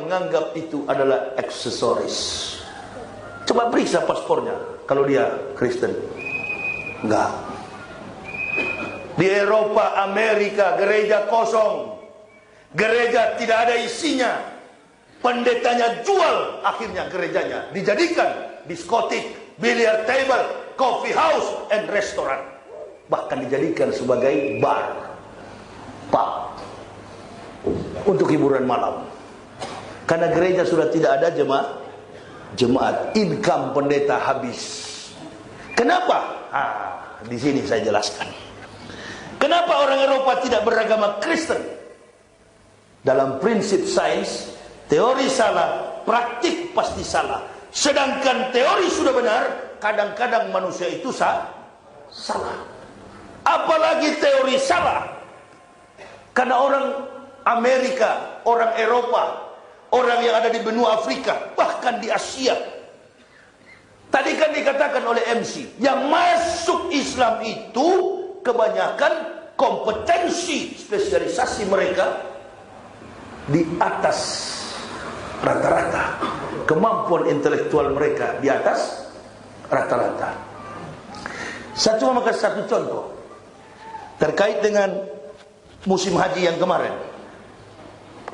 menganggap itu adalah aksesoris. Coba periksa paspornya kalau dia Kristen. Enggak. Di Eropa, Amerika, gereja kosong. Gereja tidak ada isinya. Pendetanya jual akhirnya gerejanya. Dijadikan diskotik, billiard table, coffee house, and restoran. Bahkan dijadikan sebagai bar, pub, untuk hiburan malam. Karena gereja sudah tidak ada jemaat, income pendeta habis. Kenapa? Di sini saya jelaskan. Kenapa orang Eropa tidak beragama Kristen? Dalam prinsip sains, teori salah, praktik pasti salah. Sedangkan teori sudah benar, kadang-kadang manusia itu salah. Apalagi teori salah. Karena orang Amerika, orang Eropa, orang yang ada di benua Afrika, bahkan di Asia. Tadi kan dikatakan oleh MC, yang masuk Islam itu kebanyakan kompetensi spesialisasi mereka di atas rata-rata. Kemampuan intelektual mereka di atas rata-rata. Saya cuma makan satu contoh terkait dengan musim haji yang kemarin.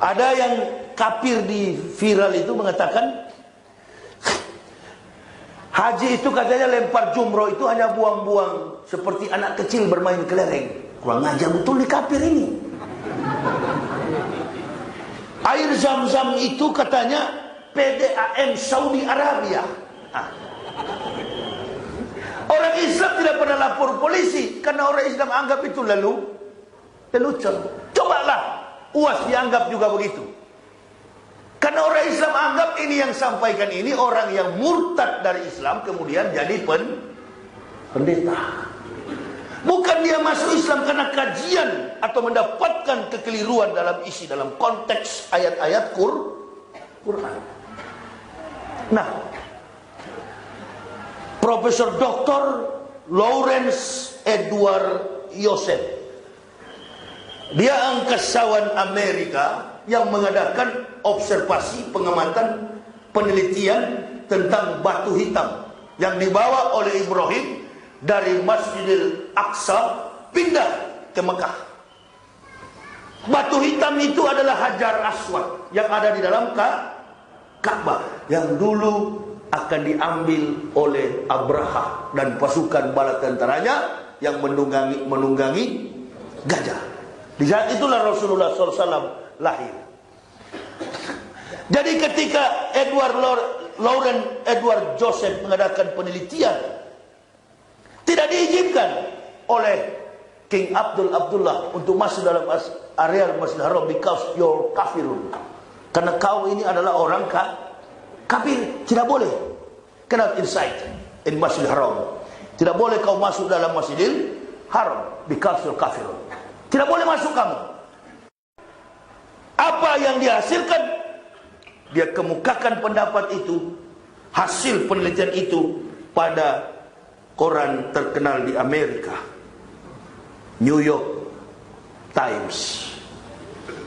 Ada yang kafir di viral itu mengatakan haji itu katanya lempar jumroh itu hanya buang-buang seperti anak kecil bermain kelereng. Kurang ajar betul di kafir ini. Air Zam-Zam itu katanya PDAM Saudi Arabia. Orang Islam tidak pernah lapor polisi karena orang Islam anggap itu lelucon. Cobalah UAS dianggap juga begitu. Karena orang Islam anggap ini yang sampaikan ini orang yang murtad dari Islam kemudian jadi pendeta. Bukan dia masuk Islam karena kajian atau mendapatkan kekeliruan dalam isi, dalam konteks ayat-ayat Quran. Nah, Profesor Dr. Lawrence Edward Yosef, dia angkasawan Amerika yang mengadakan observasi, pengamatan, penelitian tentang batu hitam yang dibawa oleh Ibrahim dari Masjidil Aqsa pindah ke Mekah. Batu hitam itu adalah Hajar Aswad yang ada di dalam Ka'bah, yang dulu akan diambil oleh Abraha dan pasukan bala tentaranya yang menunggangi gajah. Di saat itulah Rasulullah SAW lahir. Jadi ketika Lawrence Edward Joseph mengadakan penelitian, tidak diizinkan oleh King Abdullah untuk masuk dalam area Masjidil Haram because you're kafirun. Karena kau ini adalah orang kafir, tidak boleh. Cannot inside in Masjidil Haram. Tidak boleh kau masuk dalam Masjidil Haram because you're kafirun. Tidak boleh masuk kamu. Apa yang dihasilkan? Dia kemukakan pendapat itu, hasil penelitian itu pada koran terkenal di Amerika, New York Times.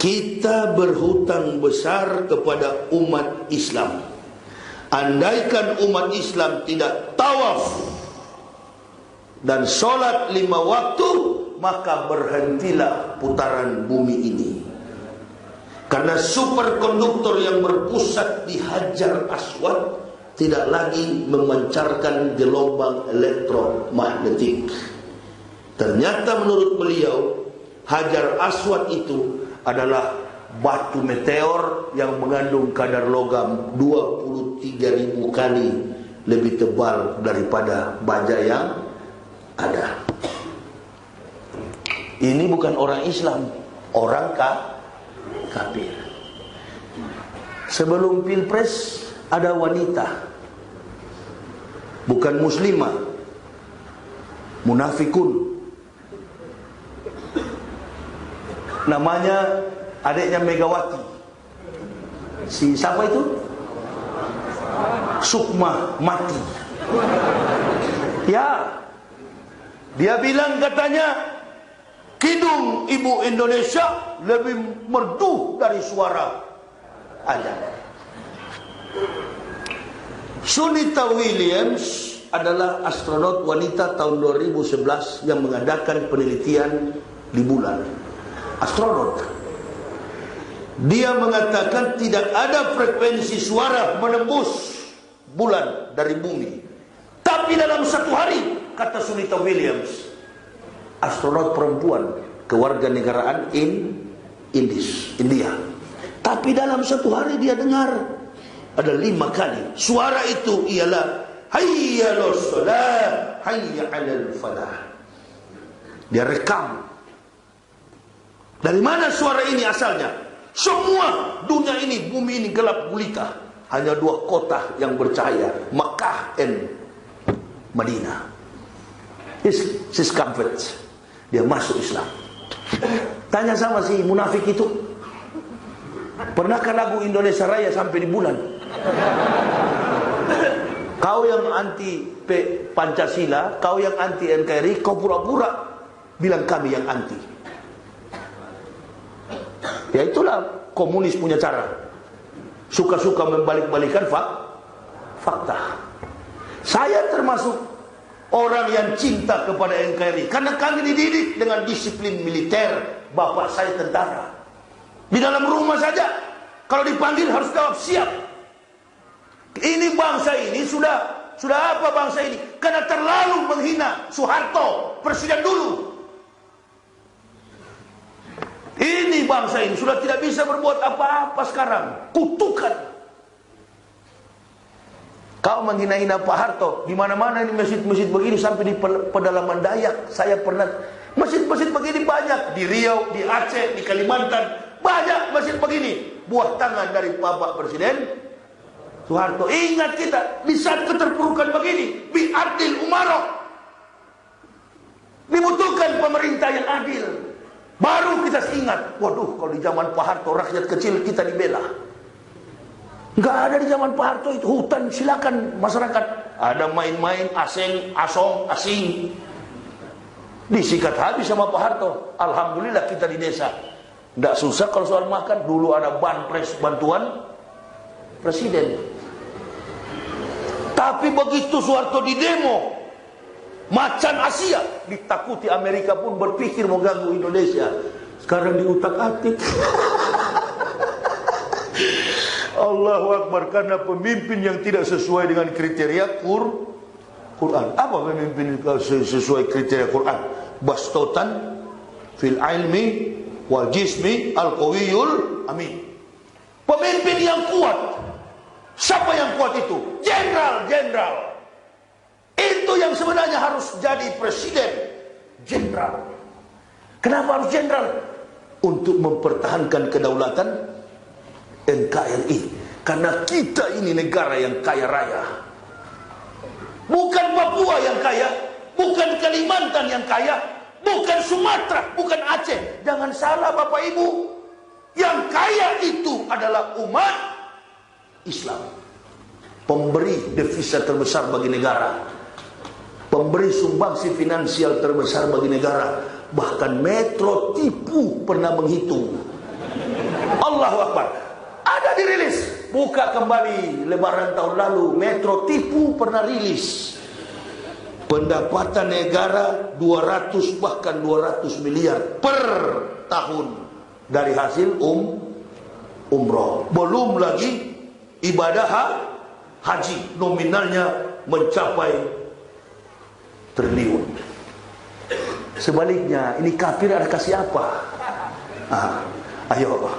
Kita berhutang besar kepada umat Islam. Andaikan umat Islam tidak tawaf dan sholat 5 waktu, maka berhentilah putaran bumi ini. Karena superkonduktor yang berpusat di Hajar Aswad tidak lagi memancarkan gelombang elektromagnetik. Ternyata menurut beliau, Hajar Aswad itu adalah batu meteor yang mengandung kadar logam 23.000 kali lebih tebal daripada baja yang ada. Ini bukan orang Islam, orang kafir. Sebelum Pilpres ada wanita, bukan muslimah, munafikun. Namanya adiknya Megawati. Si siapa itu? Sukma Mati. Ya, dia bilang katanya kidung ibu Indonesia lebih merdu dari suara ada. Sunita Williams adalah astronot wanita tahun 2011 yang mengadakan penelitian di bulan. Astronot. Dia mengatakan tidak ada frekuensi suara menembus bulan dari bumi. Tapi dalam satu hari, kata Sunita Williams, astronot perempuan kewarganegaraan India. Tapi dalam satu hari dia dengar ada 5 kali. Suara itu ialah hayya 'alas shalah, hayya 'alal falah. Dia rekam. Dari mana suara ini asalnya? Semua dunia ini, bumi ini gelap gulita. Hanya 2 kota yang bercahaya, Makkah dan Madinah. His converts. Dia masuk Islam. Tanya sama si munafik itu, pernahkah lagu Indonesia Raya sampai di bulan? Kau yang anti Pancasila, kau yang anti NKRI, kau pura-pura bilang kami yang anti. Ya itulah komunis punya cara. Suka-suka membalik-balikan fakta. Saya termasuk orang yang cinta kepada NKRI karena kami dididik dengan disiplin militer. Bapak saya tentara. Di dalam rumah saja kalau dipanggil harus jawab siap. Ini bangsa ini sudah apa bangsa ini? Karena terlalu menghina Soeharto, presiden dulu. Ini bangsa ini sudah tidak bisa berbuat apa-apa sekarang. Kutukan. Kau menghina-hina Pak Harto. Di mana-mana ini masjid-masjid begini sampai di pedalaman Dayak. Saya pernah masjid-masjid begini banyak di Riau, di Aceh, di Kalimantan. Banyak masjid begini. Buah tangan dari Bapak Presiden Soeharto. Ingat kita di saat keterpurukan begini, bi'adil umarok. Dibutuhkan pemerintah yang adil. Baru kita ingat, waduh kalau di zaman Pak Harto rakyat kecil kita dibela. Nggak ada di zaman Pak Harto itu. Hutan silakan masyarakat. Ada main-main asing. Disikat habis sama Pak Harto. Alhamdulillah kita di desa. Nggak susah kalau soal makan. Dulu ada bantuan presiden. Tapi begitu Soeharto di demo, macan Asia, ditakuti Amerika pun berpikir mau ganggu Indonesia. Sekarang diutak-atik. Allahu Akbar. Karena pemimpin yang tidak sesuai dengan kriteria Quran. Apa pemimpin sesuai kriteria Quran? Bastotan fil ilmi wal jismi al qawiyul amin. Pemimpin yang kuat. Siapa yang kuat itu? Jenderal. Itu yang sebenarnya harus jadi presiden. Jenderal. Kenapa harus jenderal? Untuk mempertahankan kedaulatan NKRI. Karena kita ini negara yang kaya raya. Bukan Papua yang kaya, bukan Kalimantan yang kaya, bukan Sumatera, bukan Aceh. Jangan salah Bapak Ibu. Yang kaya itu adalah umat Islam. Pemberi devisa terbesar bagi negara. Pemberi sumbangsi finansial terbesar bagi negara. Bahkan Metro Tipu pernah menghitung. Allahu Akbar. Ada dirilis. Buka kembali lebaran tahun lalu. Metro Tipu pernah rilis. Pendapatan negara 200 bahkan 200 miliar per tahun. Dari hasil umroh. Belum lagi ibadah haji. Nominalnya mencapai triliun. Sebaliknya, ini kafir ada kasih apa? Ayo.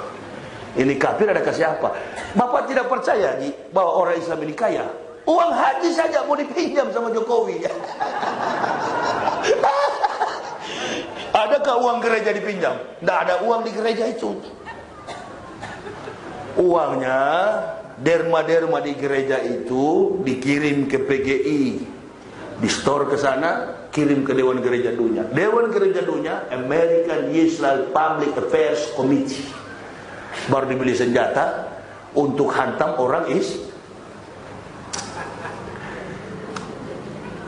Ini kafir ada kasih apa? Bapak tidak percaya bahwa orang Islam ini kaya? Uang haji saja mau dipinjam sama Jokowi. Adakah uang gereja dipinjam? Tidak ada uang di gereja itu. Uangnya, derma-derma di gereja itu dikirim ke PGI. Di store ke sana, kirim ke Dewan Gereja Dunia. Dewan Gereja Dunia, American Israel Public Affairs Committee. Baru dibeli senjata untuk hantam orang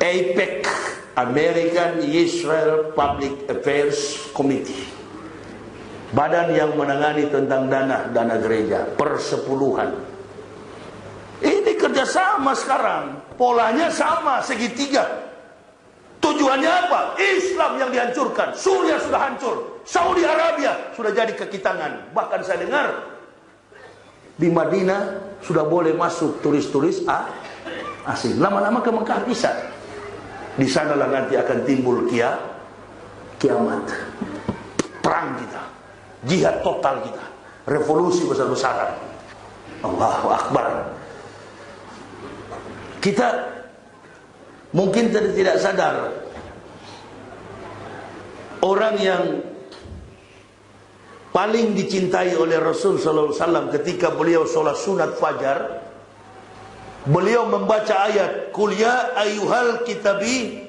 AIPAC, American Israel Public Affairs Committee. Badan yang menangani tentang dana gereja, persepuluhan. Ini kerjasama sekarang, polanya sama, segitiga. Tujuannya apa? Islam yang dihancurkan. Suriah sudah hancur, Saudi Arabia sudah jadi kaki tangan. Bahkan saya dengar di Madinah sudah boleh masuk turis-turis asing. Lama-lama ke Mekah bisa. Di sanalah nanti akan timbul kiamat. Perang kita, jihad total kita, revolusi besar-besaran. Allahu Akbar. Kita mungkin tidak sadar, orang yang paling dicintai oleh Rasul sallallahu alaihi wasallam ketika beliau sholat sunat fajar, beliau membaca ayat Qul ya ayyuhal kitabi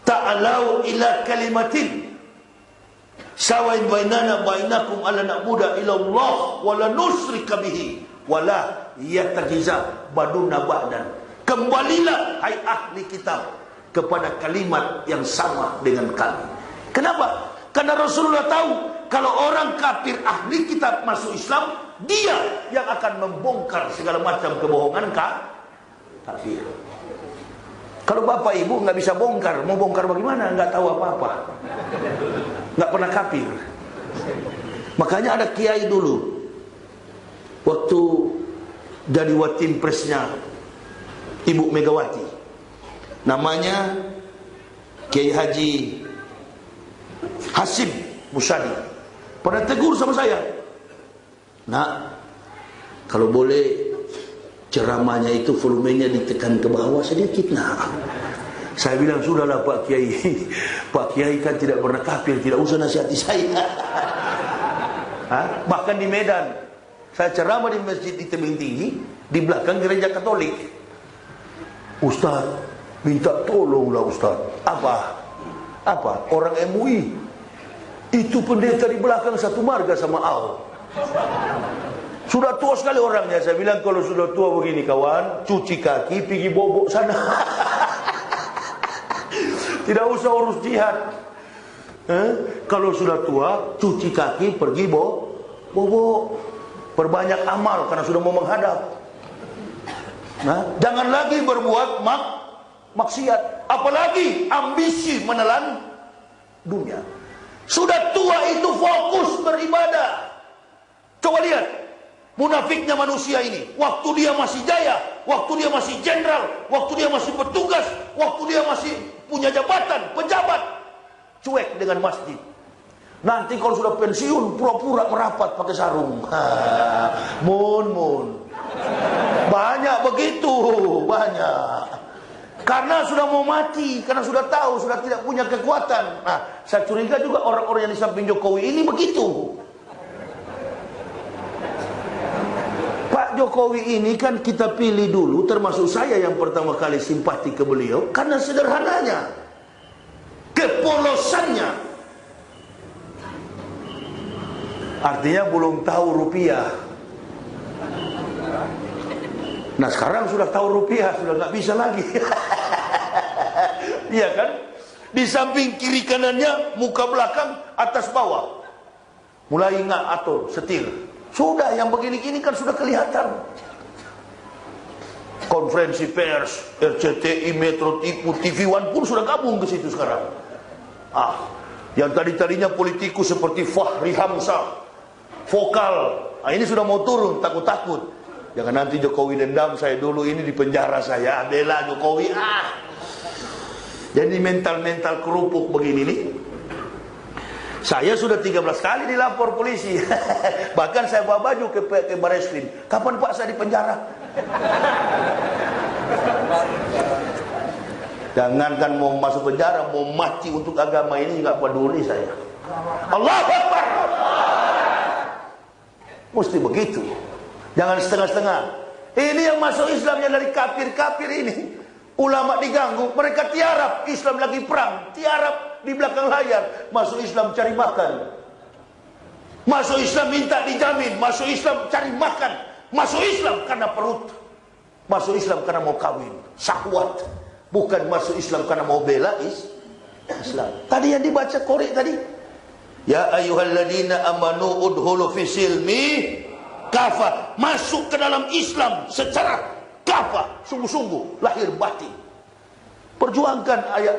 ta'alau ila kalimatin sawain bainana bainakum alla na'budu illa Allah wa la nusyrika bihi wa la yattakhidha baduna ba'dan. Kembalilah hai ahli kitab kepada kalimat yang sama dengan kami. Kenapa? Karena Rasulullah tahu kalau orang kafir ahli kitab masuk Islam, dia yang akan membongkar segala macam kebohongan kafir. Kalau bapak ibu nggak bisa bongkar, mau bongkar bagaimana? Nggak tahu apa-apa, nggak pernah kafir. Makanya ada kiai dulu, waktu jadi watim presnya Ibu Megawati, namanya Kiai Haji Hasim Musadi, pernah tegur sama saya, nak, kalau boleh ceramahnya itu volumenya ditekan ke bawah sedikit, nak. Saya bilang, sudahlah Pak Kiai, Pak Kiai kan tidak pernah kafir, tidak usah nasihati saya. Bahkan di Medan, saya ceramah di masjid di tebing tinggi, di belakang gereja Katolik. Ustaz, minta tolonglah Ustaz. Apa? Orang MUI itu pendeta di belakang satu marga sama Al. Sudah tua sekali orangnya. Saya bilang, kalau sudah tua begini kawan, cuci kaki, pergi bobok sana. Tidak usah urus jihad. Kalau sudah tua, cuci kaki, pergi bobok. Perbanyak amal karena sudah mau menghadap. Jangan lagi berbuat maksiat, apalagi ambisi menelan dunia. Sudah tua itu fokus beribadah. Coba lihat munafiknya manusia ini. Waktu dia masih jaya, waktu dia masih jenderal, waktu dia masih petugas, waktu dia masih punya jabatan, pejabat, cuek dengan masjid. Nanti kalau sudah pensiun, pura-pura merapat pakai sarung. Mun. Banyak begitu, banyak. Karena sudah mau mati, karena sudah tahu, sudah tidak punya kekuatan. Saya curiga juga orang-orang yang di samping Jokowi ini begitu. Pak Jokowi ini kan kita pilih dulu, termasuk saya yang pertama kali simpati ke beliau, karena sederhananya, kepolosannya. Artinya belum tahu rupiah. Nah sekarang sudah tahu rupiah, sudah nggak bisa lagi. Iya kan? Di samping kiri kanannya, muka belakang, atas bawah, mulai nggak atur, setir. Sudah yang begini-gini kan sudah kelihatan. Konferensi pers, RCTI, Metro TV One pun sudah gabung ke situ sekarang. Yang tadinya politikus seperti Fahri Hamzah, vokal, ini sudah mau turun, takut-takut. Jangan nanti Jokowi dendam, saya dulu ini di penjara, saya bela Jokowi. Jadi mental-mental kerupuk begini nih. Saya sudah 13 kali dilapor polisi. Bahkan saya bawa baju ke Bareskrim. Kapan Pak saya di penjara? Jangankan mau masuk penjara, mau mati untuk agama ini nggak peduli saya. Allahu Akbar. Mesti begitu. Jangan setengah-setengah. Ini yang masuk Islam yang dari kafir-kafir ini. Ulama diganggu, mereka tiarap. Islam lagi perang, tiarap di belakang layar. Masuk Islam cari makan. Masuk Islam minta dijamin. Masuk Islam cari makan. Masuk Islam karena perut. Masuk Islam karena mau kawin, syahwat. Bukan masuk Islam karena mau bela Islam. Tadi yang dibaca korek tadi, Ya ayyuhalladzina amanu udhulu fis silmi kafah. Masuk ke dalam Islam secara kafah, sungguh-sungguh, lahir batin. Perjuangkan ayat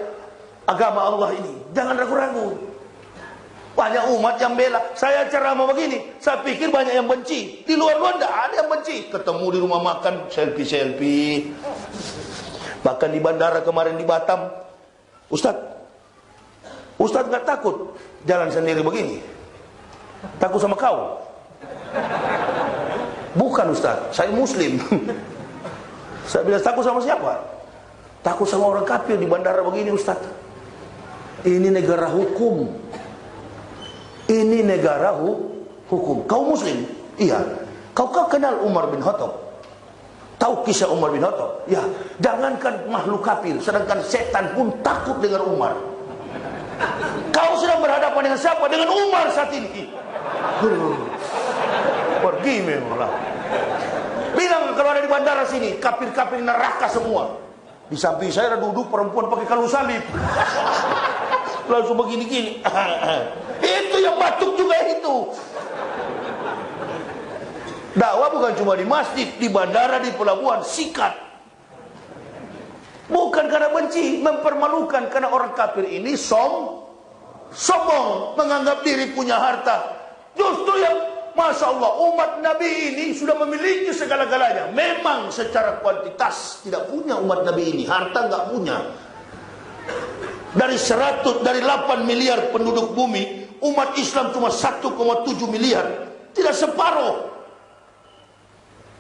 agama Allah ini, jangan ragu-ragu. Banyak umat yang bela. Saya ceramah begini, saya pikir banyak yang benci. Di luar-luar tidak ada yang benci. Ketemu di rumah makan, selfie-selfie. Bahkan di bandara kemarin di Batam, Ustadz nggak takut jalan sendiri begini? Takut sama kau? Bukan Ustadz, saya Muslim. Saya bilang takut sama siapa? Takut sama orang kafir di bandara begini Ustadz. Ini negara hukum. Ini negara hukum. Kau Muslim? Iya. Kau kenal Umar bin Khattab? Tahu kisah Umar bin Khattab? Ya. Jangankan makhluk kafir, sedangkan setan pun takut dengan Umar. Kau sedang berhadapan dengan siapa? Dengan Umar saat ini. Pergi memanglah. Bilang kalau ada di bandara sini, kafir-kafir neraka semua. Di samping saya ada duduk perempuan pakai kalung salib. Langsung begini-gini. Itu yang batuk juga itu. Dakwah bukan cuma di masjid, di bandara, di pelabuhan, sikat. Bukan karena benci, mempermalukan. Karena orang kafir ini sombong, menganggap diri punya harta. Justru yang Masya Allah, umat Nabi ini sudah memiliki segala-galanya. Memang secara kuantitas tidak punya umat Nabi ini, harta nggak punya. Dari 8 miliar penduduk bumi, umat Islam cuma 1,7 miliar. Tidak separuh.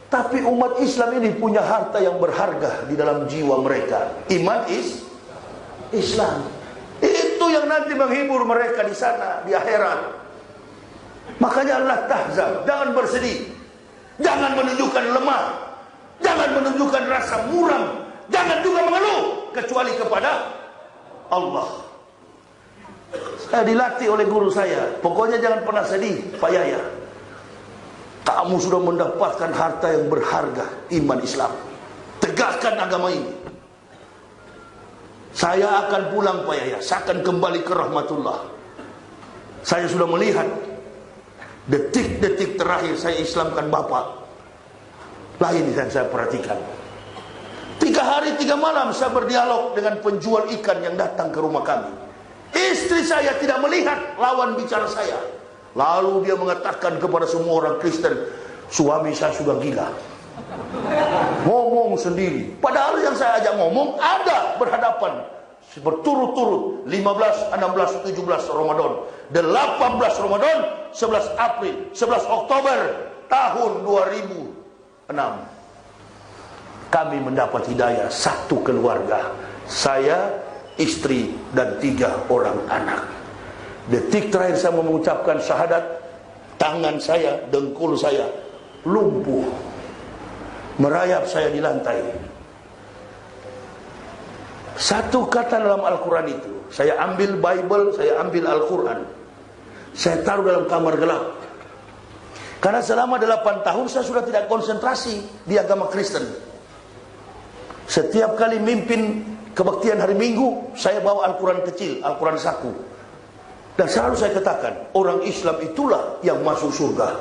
Tapi umat Islam ini punya harta yang berharga di dalam jiwa mereka. Iman Islam. Itu yang nanti menghibur mereka di sana, di akhirat. Makanya Allah tahzan, jangan bersedih. Jangan menunjukkan lemah. Jangan menunjukkan rasa muram. Jangan juga mengeluh. Kecuali kepada Allah. Saya dilatih oleh guru saya. Pokoknya jangan pernah sedih, Pak Yaya. Kamu sudah mendapatkan harta yang berharga, iman Islam. Tegakkan agama ini. Saya akan pulang, Pak Yaya. Saya akan kembali ke rahmatullah. Saya sudah melihat detik-detik terakhir saya Islamkan Bapak. Lain yang saya perhatikan. 3 hari 3 malam saya berdialog dengan penjual ikan yang datang ke rumah kami. Istri saya tidak melihat lawan bicara saya. Lalu dia mengatakan kepada semua orang Kristen, suami saya sudah gila. Ngomong sendiri. Padahal yang saya ajak ngomong ada berhadapan. Berturut-turut 15, 16, 17 Ramadan, 18 Ramadan, 11 April, 11 Oktober tahun 2006. Kami mendapat hidayah, satu keluarga. Saya, istri, dan 3 orang anak. Detik terakhir saya mengucapkan syahadat, tangan saya, dengkul saya lumpuh, merayap saya di lantai. Satu kata dalam Al-Quran itu, saya ambil Bible, saya ambil Al-Quran, saya taruh dalam kamar gelap. Karena selama 8 tahun saya sudah tidak konsentrasi di agama Kristen. Setiap kali mimpin kebaktian hari Minggu, saya bawa Al-Quran kecil, Al-Quran saku. Dan selalu saya katakan, orang Islam itulah yang masuk surga.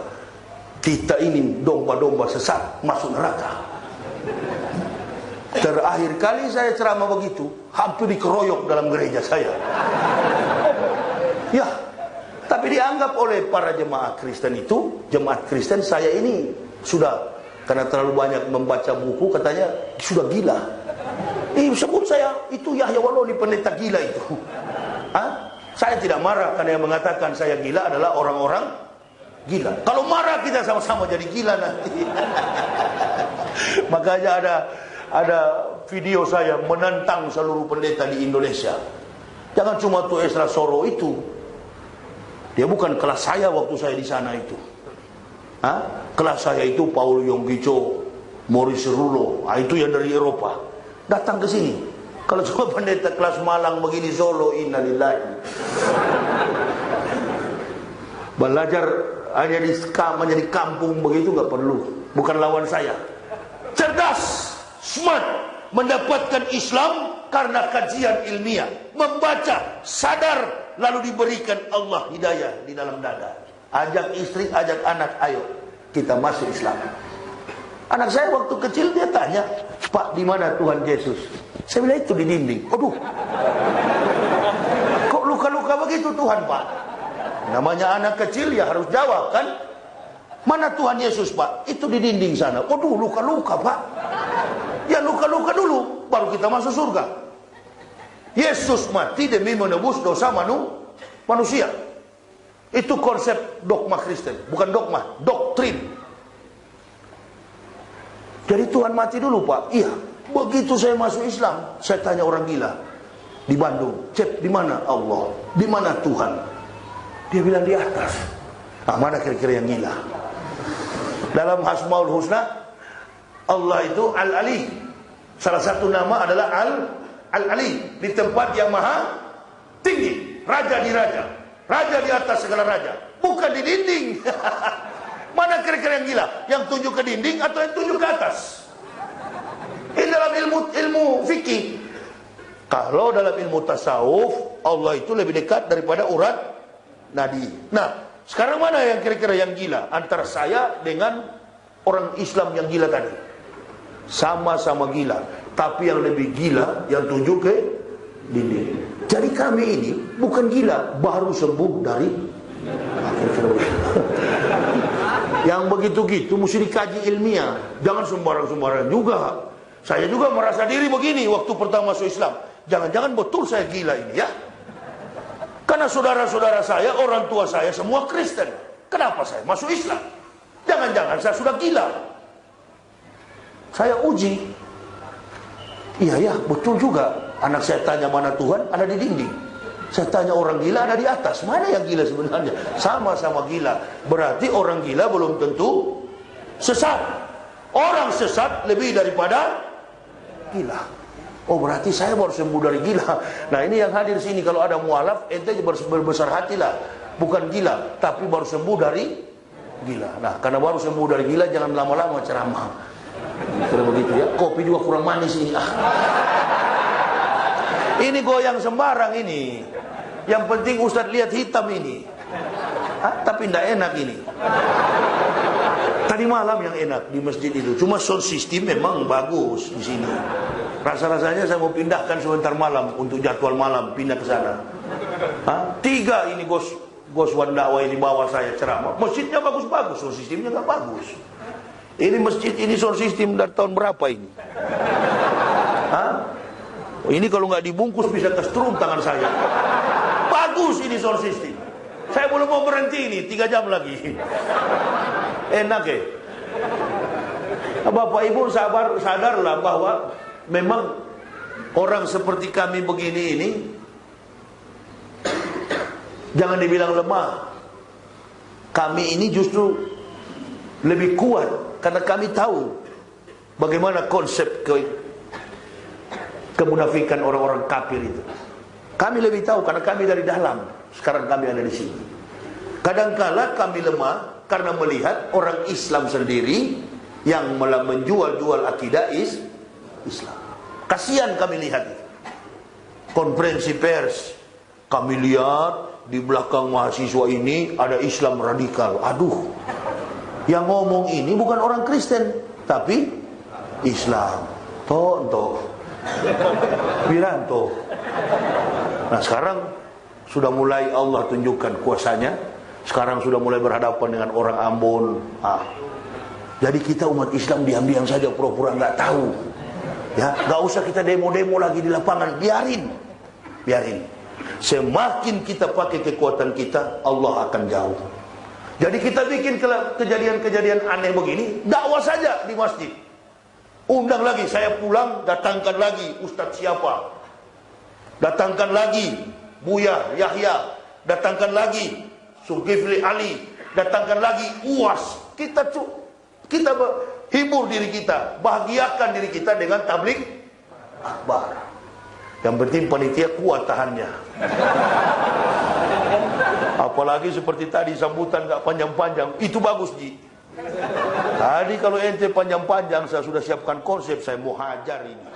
Kita ini domba-domba sesat, masuk neraka. Terakhir kali saya ceramah begitu, hampir dikeroyok dalam gereja saya. Ya, tapi dianggap oleh para jemaah Kristen itu, jemaat Kristen saya ini sudah, karena terlalu banyak membaca buku, katanya sudah gila. Sebut saya, itu Yahya Wallawi pendeta gila itu. Saya tidak marah, karena yang mengatakan saya gila adalah orang-orang gila. Kalau marah kita sama-sama jadi gila nanti. Makanya ada video saya menentang seluruh pendeta di Indonesia. Jangan cuma tuh Esra Soro itu. Dia bukan kelas saya waktu saya di sana itu. Kelas saya itu Paul Yonggicho, Maurice Rulo, itu yang dari Eropa. Datang ke sini. Kalau cuma pendeta kelas Malang begini Solo, innalillahi. Belajar hanya di kampung begitu nggak perlu. Bukan lawan saya. Cerdas, smart, mendapatkan Islam karena kajian ilmiah, membaca, sadar lalu diberikan Allah hidayah di dalam dada. Ajak istri, ajak anak, ayo kita masuk Islam. Anak saya waktu kecil dia tanya, Pak, di mana Tuhan Yesus? Saya bilang itu di dinding. Aduh, kok luka-luka begitu Tuhan, Pak? Namanya anak kecil ya harus jawab kan? Mana Tuhan Yesus, Pak? Itu di dinding sana. Aduh, luka-luka, Pak. Ya luka-luka dulu, baru kita masuk surga. Yesus mati demi menebus dosa manusia. Itu konsep dogma Kristen, bukan dogma, doktrin. Jadi Tuhan mati dulu, Pak. Iya. Begitu saya masuk Islam, saya tanya orang gila di Bandung, Cep, di mana Allah? Di mana Tuhan? Dia bilang di atas. Nah, mana kira-kira yang gila? Dalam Asmaul Husna, Allah itu Al-Ali. Salah satu nama adalah Al-Ali, di tempat yang maha tinggi, raja di raja, raja di atas segala raja, bukan di dinding. Mana kira-kira yang gila? Yang tunjuk ke dinding atau yang tunjuk ke atas? Ini dalam ilmu fikih. Kalau dalam ilmu tasawuf, Allah itu lebih dekat daripada urat nadi. Nah, sekarang mana yang kira-kira yang gila? Antara saya dengan orang Islam yang gila tadi. Sama-sama gila, tapi yang lebih gila yang tunjuk ke dinding. Jadi kami ini bukan gila, baru sembuh dari yang begitu-gitu mesti dikaji ilmiah. Jangan sembarang-sembarang juga. Saya juga merasa diri begini waktu pertama masuk Islam. Jangan-jangan betul saya gila ini ya. Karena saudara-saudara saya, orang tua saya semua Kristen. Kenapa saya masuk Islam? Jangan-jangan saya sudah gila. Saya uji. Iya ya, betul juga. Anak saya tanya mana Tuhan, ada di dinding. Saya tanya orang gila, ada di atas. Mana yang gila sebenarnya? Sama-sama gila. Berarti orang gila belum tentu sesat. Orang sesat lebih daripada gila. Oh, berarti saya baru sembuh dari gila. Nah, ini yang hadir sini, kalau ada mualaf, ente berbesar hatilah. Bukan gila, tapi baru sembuh dari gila. Nah, karena baru sembuh dari gila, jangan lama-lama ceramah. Kira begitu ya. Kopi juga kurang manis ini. Ini goyang sembarang ini. Yang penting Ustadz lihat hitam ini. Tapi tidak enak ini. Tadi malam yang enak di masjid itu. Cuma sound system memang bagus di sini. Rasa-rasanya saya mau pindahkan sebentar malam untuk jadwal malam, pindah ke sana. 3 ini Gos Wandawa ini bawa saya ceramah. Masjidnya bagus-bagus, sound systemnya nggak bagus. Ini masjid ini sound system dari tahun berapa ini? Ini kalau nggak dibungkus bisa kestrum tangan saya. Bagus ini sound system. Saya belum mau berhenti ini, 3 jam lagi. Enak ya. Bapak Ibu sadarlah bahwa memang orang seperti kami begini ini jangan dibilang lemah. Kami ini justru lebih kuat karena kami tahu bagaimana konsep kemunafikan orang-orang kafir itu. Kami lebih tahu karena kami dari dalam. Sekarang kami ada di sini. Kadangkala kami lemah karena melihat orang Islam sendiri yang malah menjual-jual akidah Islam. Kasihan kami lihat itu. Konferensi pers, kami lihat di belakang mahasiswa ini ada Islam radikal. Aduh, yang ngomong ini bukan orang Kristen, tapi Islam. Toh, Wiranto. Nah, sekarang sudah mulai Allah tunjukkan kuasanya. Sekarang sudah mulai berhadapan dengan orang Ambon. Jadi kita umat Islam diam-diam saja, pura-pura nggak tahu. Ya, nggak usah kita demo-demo lagi di lapangan. Biarin. Semakin kita pakai kekuatan kita, Allah akan jauh. Jadi kita bikin kejadian-kejadian aneh begini, dakwah saja di masjid. Undang lagi, saya pulang, datangkan lagi Ustadz siapa. Datangkan lagi Buya Yahya. Datangkan lagi Zulkifli Ali. Datangkan lagi UAS. Kita hibur diri kita, bahagiakan diri kita dengan tabligh akbar. Yang penting panitia kuat tahannya. Apalagi seperti tadi sambutan gak panjang-panjang, itu bagus Ji. Tadi kalau ente panjang-panjang, saya sudah siapkan konsep, saya mau hajar ini.